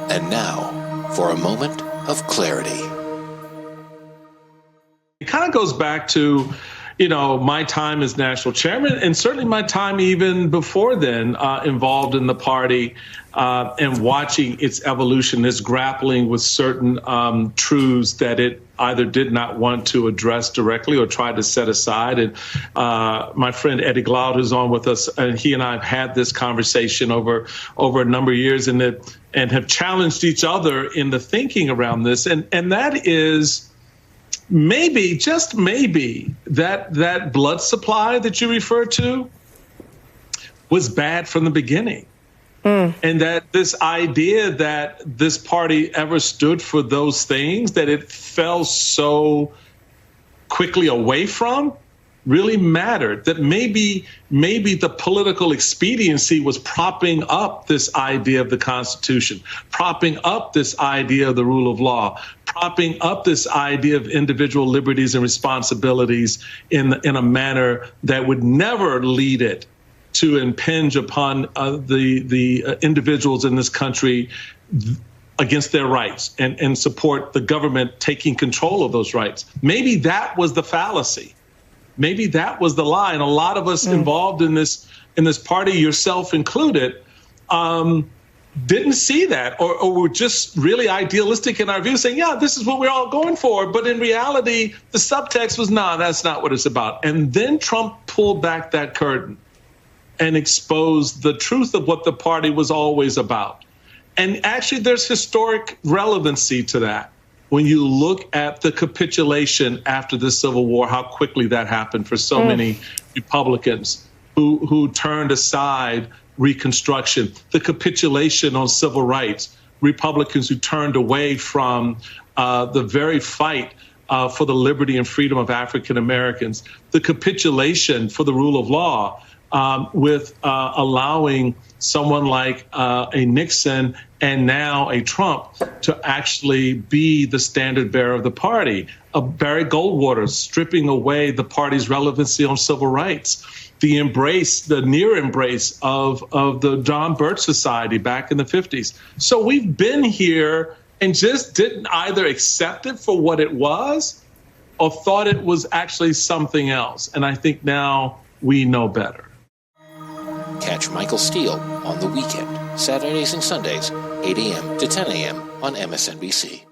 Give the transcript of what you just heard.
And now, for a moment of clarity. It kind of goes back to, my time as national chairman, and certainly my time even before then involved in the party and watching its evolution, its grappling with certain truths that it either did not want to address directly or tried to set aside. And my friend Eddie Glaude, who's on with us, and he and I have had this conversation over a number of years and have challenged each other in the thinking around this. And that is, maybe, just maybe, that blood supply that you refer to was bad from the beginning. And that this idea that this party ever stood for those things that it fell so quickly away from really mattered. That maybe the political expediency was propping up this idea of the Constitution, propping up this idea of the rule of law, propping up this idea of individual liberties and responsibilities in a manner that would never lead it to impinge upon the individuals in this country against their rights and support the government taking control of those rights. Maybe that was the fallacy. Maybe that was the lie. And a lot of us involved in this party, yourself included, didn't see that or were just really idealistic in our view, saying, yeah, this is what we're all going for. But in reality, the subtext was, no, that's not what it's about. And then Trump pulled back that curtain and exposed the truth of what the party was always about. And actually, there's historic relevancy to that. When you look at the capitulation after the Civil War, how quickly that happened for so many Republicans who turned aside Reconstruction, the capitulation on civil rights, Republicans who turned away from the very fight for the liberty and freedom of African Americans, the capitulation for the rule of law, with allowing someone like a Nixon and now a Trump to actually be the standard bearer of the party. Barry Goldwater stripping away the party's relevancy on civil rights. The near embrace of the John Birch Society back in the 50s. So we've been here and just didn't either accept it for what it was or thought it was actually something else. And I think now we know better. Catch Michael Steele on The Weekend, Saturdays and Sundays, 8 a.m. to 10 a.m. on MSNBC.